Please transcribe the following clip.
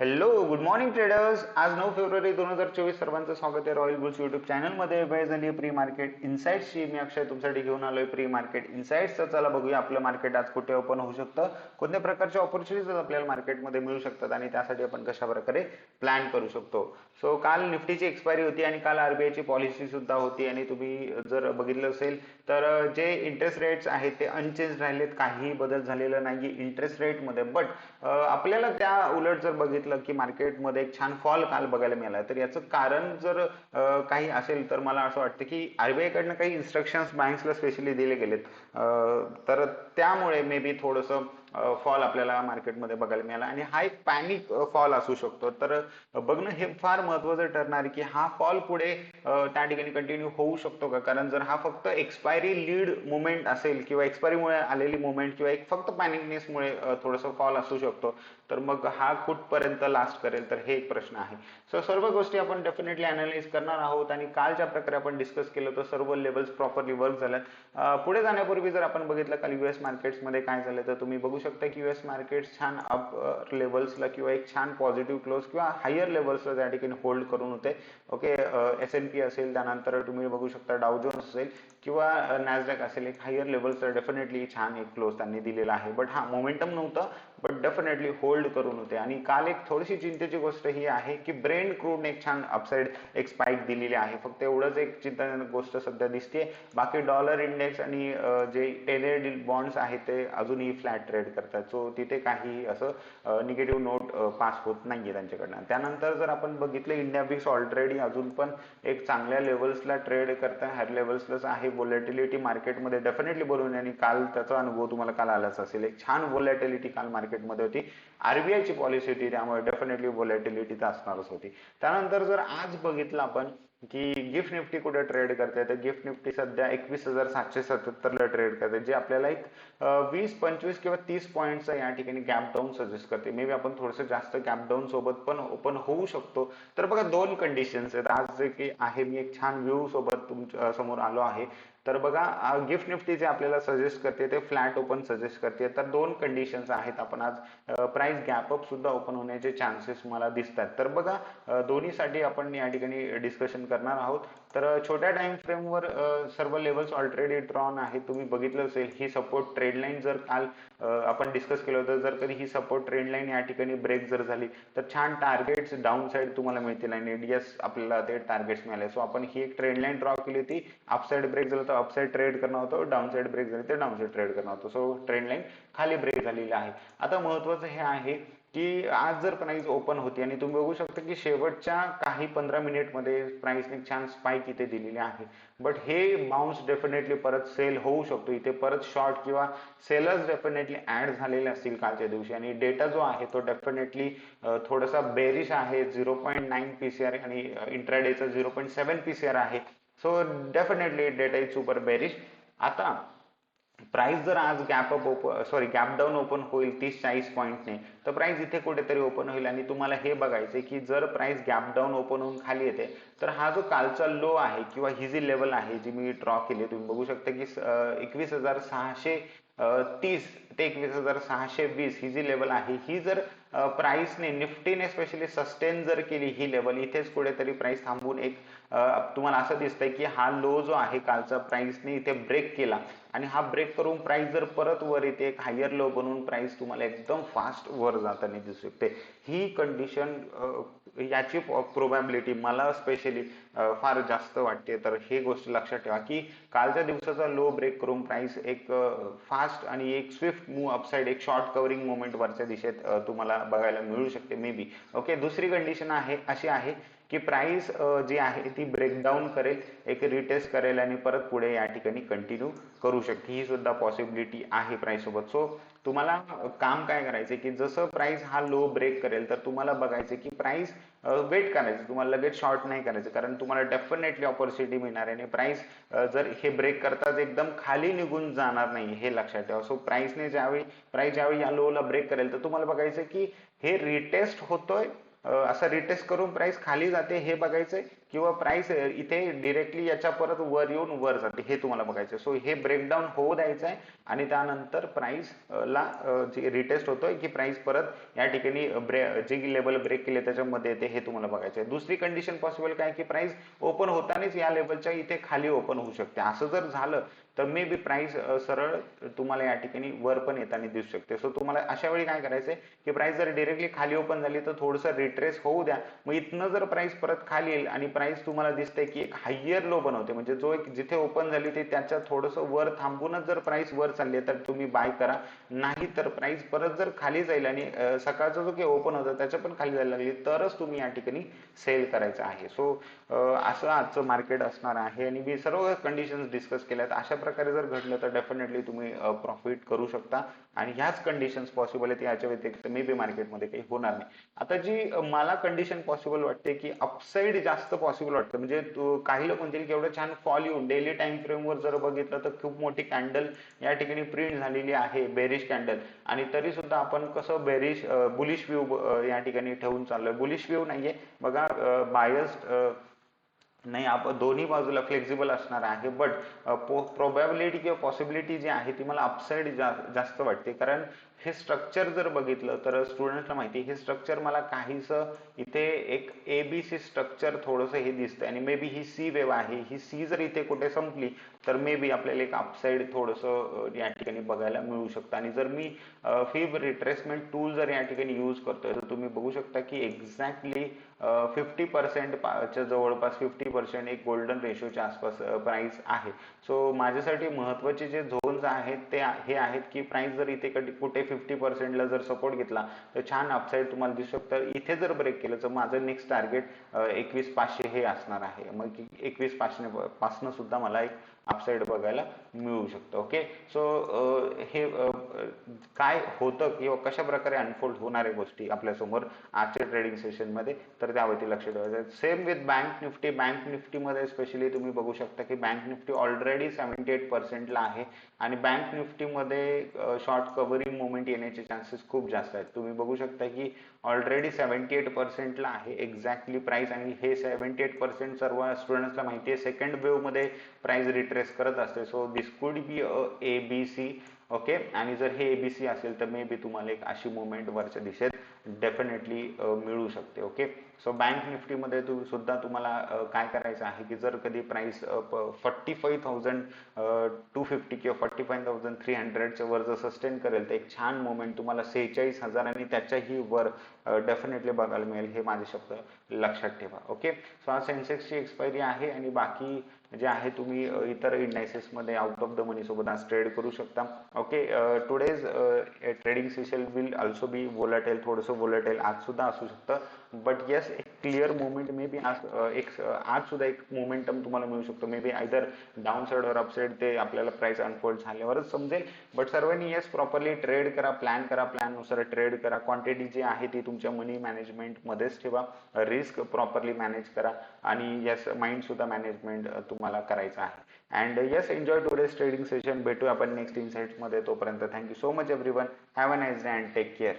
Hello good morning traders. आज 9 February 2024 सर्वांचं स्वागत आहे रॉयल बुल्स युट्यूब चॅनलमध्ये. वेळ झाली प्री मार्केट इन्साइट्सची. मी अक्षय तुमच्यासाठी घेऊन आलोय प्री मार्केट इन्साइट्स. तर चला बघूया आपलं मार्केट आज कुठे ओपन होऊ शकतं, कोणत्या प्रकारच्या ऑपॉर्च्युनिटीज आपल्याला मार्केटमध्ये मिळू शकतात आणि त्यासाठी आपण कशा प्रकारे प्लॅन करू शकतो. सो काल निफ्टीची एक्सपायरी होती आणि काल आरबीआयची पॉलिसी सुद्धा होती आणि तुम्ही जर बघितलं असेल तर जे इंटरेस्ट रेट्स आहेत ते अनचेंज राहिलेत, काहीही बदल झालेला नाही इंटरेस्ट रेटमध्ये. बट आपल्याला त्या उलट जर बघितलं की मार्केटमध्ये एक छान फॉल काल बघायला मिळाला, तर याचं कारण जर काही असेल तर मला असं वाटतं की आरबीआय कडनं काही इन्स्ट्रक्शन्स बँक्सला स्पेशली दिले गेलेत, तर त्यामुळे मे बी थोडंसं फॉल आपल्याला मार्केटमध्ये बघायला मिळाला आणि हा एक पॅनिक फॉल असू शकतो. तर बघणं हे फार महत्वाचं ठरणार की हा फॉल पुढे त्या ठिकाणी कंटिन्यू होऊ शकतो का. कारण जर हा फक्त एक्सपायरी लीड मुवमेंट असेल किंवा एक्सपायरीमुळे आलेली मुवमेंट किंवा एक फक्त पॅनिकनेसमुळे थोडंसं फॉल असू शकतो, तर मग हा कुठपर्यंत लास्ट करेल, तर हे एक प्रश्न आहे. सो सर्व गोष्टी आपण डेफिनेटली अनालाइज करणार आहोत आणि कालच्या प्रकारे आपण डिस्कस केलं तर सर्व लेवल्स प्रॉपरली वर्क झाल्यात. पुढे जाण्यापूर्वी जर आपण बघितलं काल युएस मार्केट्समध्ये काय झालं, तर तुम्ही बघू शकता की युएस मार्केट्स छान अप लेवल्सला किंवा एक छान पॉझिटिव्ह क्लोज किंवा हायर लेवल्सला त्या ठिकाणी होल्ड करून होते. ओके, S&P असेल, त्यानंतर तुम्ही बघू शकता डाव जोन्स असेल किंवा नॅसडॅक असेल, एक हायर लेवल्सला डेफिनेटली छान एक क्लोज त्यांनी दिलेला आहे. बट हा मोमेंटम नव्हतं, बट डेफिनेटली होल्ड करून होते. आणि काल एक थोडीशी चिंतेची गोष्ट ही आहे की ब्रेंट क्रूडने एक छान अपसाइड एक स्पाइक दिलेली आहे. फक्त एवढंच एक चिंताजनक गोष्ट सध्या दिसते. बाकी डॉलर इंडेक्स आणि जे 10-year बॉन्ड्स आहेत ते अजूनही फ्लॅट ट्रेड करतात. सो तिथे काही असं निगेटिव्ह नोट पास होत नाहीये त्यांच्याकडनं. त्यानंतर जर आपण बघितलं, इंडिया विक्स ऑलरेडी अजून पण एक चांगल्या लेवल्सला ट्रेड करता, हायर लेवल्सलाच आहे. व्होलॅटिलिटी मार्केटमध्ये डेफिनेटली बोलून आणि काल त्याचा अनुभव तुम्हाला काल आलाच असेल. एक छान व्होलॅटिलिटी काल मार्केटमध्ये होती. आरबीआयची पॉलिसी होती त्यामुळे डेफिनेटली व्होलॅटिलिटी तर असणारच होती. त्यानंतर जर आज बघितलं आपण की गिफ्ट निफ्टी कुठे ट्रेड करते, तर गिफ्ट निफ्टी सध्या 21,777 ला ट्रेड करते, जे आपल्याला एक 20-25 किंवा 30 पॉईंटचा या ठिकाणी गॅप डाऊन सजेस्ट करते. मे बी आपण थोडंसं जास्त गॅप डाऊन सोबत पण ओपन होऊ शकतो. तर बघा दोन कंडिशन्स आहेत आज जे की आहे. मी एक छान व्ह्यू सोबत तुमच्या समोर आलो आहे. तर बघा गिफ्ट निफ्टी जे आपल्याला सजेस्ट करते ते फ्लॅट ओपन सजेस्ट करते. तर दोन कंडिशन्स आहेत. आपण आज प्राइस गॅप अप सुद्धा ओपन होण्याचे चान्सेस मला दिसतात. तर बघा दोन्हीसाठी आपण या ठिकाणी डिस्कशन करणार आहोत. तर छोट्या टाइम फ्रेमवर सर्व लेवल्स ऑलरेडी ड्रॉन आहेत. तुम्ही बघितलं असेल ही सपोर्ट ट्रेड लाईन जर काल आपण डिस्कस केलं होतं, जर कधी ही सपोर्ट ट्रेड लाईन या ठिकाणी ब्रेक जर झाली तर छान टार्गेट्स डाऊन साइड तुम्हाला मिळतील आणि येस आपल्याला ते टार्गेट्स मिळाले. सो आपण ही एक ट्रेड लाईन ड्रॉ केली होती. अपसाइड ब्रेक झालं तर अपसाइड ट्रेड करणार होतो, डाऊन साइड ब्रेक झाली तर डाऊन साइड ट्रेड करणार होतो. सो ट्रेड लाईन खाली ब्रेक झालेली आहे. आता महत्वाचं हे आहे की आज जर प्राइस ओपन होती आणि तुम्ही बघू शकता की शेवटच्या काही 15 मिनिटमध्ये प्राइसने छान स्पाइक इथे दिलेली आहे. बट हे बाउन्स डेफिनेटली परत सेल होऊ शकतो. इथे परत शॉर्ट किंवा सेलर्स डेफिनेटली ऍड झालेले असतील कालच्या दिवशी आणि डेटा जो आहे तो डेफिनेटली थोडासा बेरिश आहे. 0.9 पीसीआर आणि इंट्राडेचा 0.7 पीसीआर आहे. So definitely data is super bearish. आता प्राइस जर आज गॅप डाऊन ओपन होईल 30-40 पॉईंटने, तर प्राइस इथे कुठेतरी ओपन होईल आणि तुम्हाला हे बघायचंय की जर प्राइस गॅप डाऊन ओपन होऊन खाली येते तर हा जो कालचा लो आहे किंवा ही जी लेवल आहे जी मी ड्रॉ केली, तुम्ही बघू शकता की 21,630 ते 21,620 ही जी लेवल आहे, ही जर प्राइसने निफ्टीने स्पेशली सस्टेन जर केली ही लेवल, इथेच कुठेतरी प्राइस थांबून एक तुम्हाला असं दिसतंय की हा लो जो आहे कालचा प्राइसने इथे ब्रेक केला आणि हा ब्रेक करून प्राइस जर परत वर येते, एक हायर लो बनवून प्राइस तुम्हाला एकदम फास्ट वर जाताना दिसू शकते. ही कंडिशन याची प्रोबॅबिलिटी मला स्पेशली फार जास्त वाटते. तर हे गोष्ट लक्षात ठेवा की कालच्या दिवसाचा लो ब्रेक करून प्राइस एक फास्ट आणि एक स्विफ्ट मूव्ह अपसाइड, एक शॉर्ट कव्हरिंग मुवमेंट वरच्या दिशेत तुम्हाला बघायला मिळू शकते मे बी. ओके, दुसरी कंडिशन आहे अशी आहे की प्राइस जी आहे ती ब्रेकडाऊन करेल, एक रिटेस्ट करेल आणि परत पुढे या ठिकाणी कंटिन्यू करू शकते. ही सुद्धा पॉसिबिलिटी आहे प्राइस सोबत. सो तुम्हाला काम काय करायचं की जसं प्राइस हा लो ब्रेक करेल तर तुम्हाला बघायचं की प्राइस वेट करायचं, तुम्हाला लगेच शॉर्ट नाही करायचं, कारण तुम्हाला डेफिनेटली ऑपॉर्च्युनिटी मिळणार आहे आणि प्राइस जर हे ब्रेक करताच एकदम खाली निघून जाणार नाही, हे लक्षात ठेवा. सो प्राइस ज्यावेळी या लोला ब्रेक करेल तर तुम्हाला बघायचं की हे रिटेस्ट होतोय असं रिटेस्ट करून प्राइस खाली जाते हे बघायचंय, किंवा प्राइस इथे डिरेक्टली याच्या परत वर येऊन वर जाते हे तुम्हाला बघायचं. सो हे ब्रेकडाऊन होऊ द्यायचं आहे आणि त्यानंतर प्राइस ला जे रिटेस्ट होतोय की प्राइस परत या ठिकाणी जी लेवल ब्रेक केले त्याच्यामध्ये येते हे तुम्हाला बघायचं आहे. दुसरी कंडिशन पॉसिबल काय की प्राइस ओपन होतानाच या लेवलच्या इथे खाली ओपन होऊ शकते. असं जर झालं तर मे बी प्राइस सरळ तुम्हाला या ठिकाणी वर पण येताना दिसू शकते. सो तुम्हाला अशा वेळी काय करायचंय की प्राइस जर डिरेक्टली खाली ओपन झाली तर थोडंसं रिट्रेस होऊ द्या. मग इथनं जर प्राइस परत खाली येईल आणि प्राइस तुम्हाला दिसते की एक हायर लो बनवते, म्हणजे जो एक जिथे ओपन झाली ते त्याच्या थोडंसं वर थांबूनच जर प्राइस वर चालली तर तुम्ही बाय करा. नाही तर प्राइस परत जर खाली जाईल आणि सकाळचा जो काही ओपन होता त्याच्या पण खाली जायला लागली तरच तुम्ही या ठिकाणी सेल करायचं आहे. सो असं आजचं मार्केट असणार आहे आणि मी सर्व कंडिशन्स डिस्कस केल्यात. अशा प्रकारे जर घडलं तर डेफिनेटली तुम्ही प्रॉफिट करू शकता आणि ह्याच कंडिशन्स पॉसिबल आहेत. याच्या व्यतिरिक्त मे बी मार्केटमध्ये काही होणार नाही. आता जी मला कंडिशन पॉसिबल वाटते की अपसाईड जास्त पॉसिबल वाटतं, म्हणजे काही लोक म्हणतील की एवढं छान फॉल येऊन डेली टाइम फ्रेम वर जर बघितलं तर खूप मोठी कॅन्डल या ठिकाणी प्रिंट झालेली आहे, बेरिश कॅन्डल, आणि तरी सुद्धा आपण कसं बेरिश बुलिश व्ह्यू या ठिकाणी ठेवून चाललोय. बुलिश व्ह्यू नाहीये बघा, बायस्ड नाही, आपण दोन्ही बाजूला फ्लेक्झिबल असणार आहे. बट प्रोबॅबिलिटी किंवा पॉसिबिलिटी जी आहे ती मला अपसाईड जास्त वाटते. कारण हे स्ट्रक्चर जर बघितलं तर स्टुडंटला माहिती हे स्ट्रक्चर मला काहीस इथे एक एबीसी स्ट्रक्चर थोडंसं हे दिसतंय आणि may be he C wave आहे. ही सी जर इथे कुठे संपली तर मे बी आपल्याला एक अपसाईड थोडंसं या ठिकाणी बघायला मिळू शकतं. आणि जर मी फिब रिट्रेसमेंट टूल जर या ठिकाणी यूज करतोय तर तुम्ही बघू शकता की एक्झॅक्टली 50% च्या जवळपास 50% एक गोल्डन रेशोच्या आसपास प्राइस आहे. सो माझ्यासाठी महत्वाचे जे झोन्स आहेत ते हे आहेत की प्राइस जर इथे कुठे 50% ला जर सपोर्ट घेतला तर छान अपसाईड तुम्हाला दिसू शकतं. इथे जर ब्रेक केलं तर माझं नेक्स्ट टार्गेट 21,500 हे असणार आहे. मग 21,500 पासून सुद्धा मला एक अपसाईड बघायला मिळू शकतं. ओके, सो हे काय होतं किंवा कशा प्रकारे अनफोल्ड होणाऱ्या गोष्टी आपल्या समोर आजच्या ट्रेडिंग सेशन मध्ये, तर त्यावरती लक्ष ठेवायचं. Same with bank Nifty. Bank Nifty मध्ये स्पेशली तुम्ही बघू शकता की बँक निफ्टी ऑलरेडी 78% ला आहे आणि बँक निफ्टी मध्ये शॉर्ट कव्हरिंग मुवमेंट येण्याचे चान्सेस खूप जास्त आहेत. तुम्ही बघू शकता की ऑलरेडी 78% ला आहे एक्झॅक्टली प्राइस, आणि हे 78% सर्व स्टुडंट्सला माहिती आहे सेकंड वेव्ह मध्ये प्राइस रिट्रेस करत असते. So this could be ABC. Okay, आणि जर हे एबीसी असेल तर मे बी तुम्हाला एक अशी मुवमेंट वरच्या दिशेत डेफिनेटली मिळू शकते. ओके, सो बँक निफ्टी मध्ये सुद्धा तुम्हाला काय करायचं आहे की जर कधी प्राइस 45,250 किंवा 45,300 च्या वर जर सस्टेन करेल तर एक छान मुवमेंट तुम्हाला 46,000 आणि त्याच्याही वर डेफिनेटली बघायला मिळेल. हे माझे शब्द लक्षात ठेवा. ओके, सो आज सेन्सेक्सची एक्सपायरी आहे आणि बाकी जे आहे तुम्ही इतर इंडायसेस मध्ये आउट ऑफ द मनी सोबत आज ट्रेड करू शकता. Okay, today's trading session will also be volatile, थोडंसं वोलाटाईल आज सुद्धा असू शकतं. बट येस, एक क्लिअर मुवमेंट मे बी आज आज सुद्धा एक मोमेंटम तुम्हाला मिळू शकतो. May be either down side और अपसाइड ते आपल्याला प्राइस अनफोल्ड झाल्यावरच समजेल. बट सर्वांनी येस प्रॉपरली ट्रेड करा, प्लॅन करा, प्लॅन नुसार ट्रेड करा. क्वांटिटी जी आहे ती तुमच्या मनी मॅनेजमेंट मध्येच ठेवा, रिस्क प्रॉपरली मॅनेज करा आणि येस माइंड सुद्धा मॅनेजमेंट तुम्हाला करायचं आहे. And yes, enjoy today's trading session. भेटूया आपण नेक्स्ट इनसाइट्स मध्ये. तोपर्यंत thank you so much everyone. Have a nice day and take care.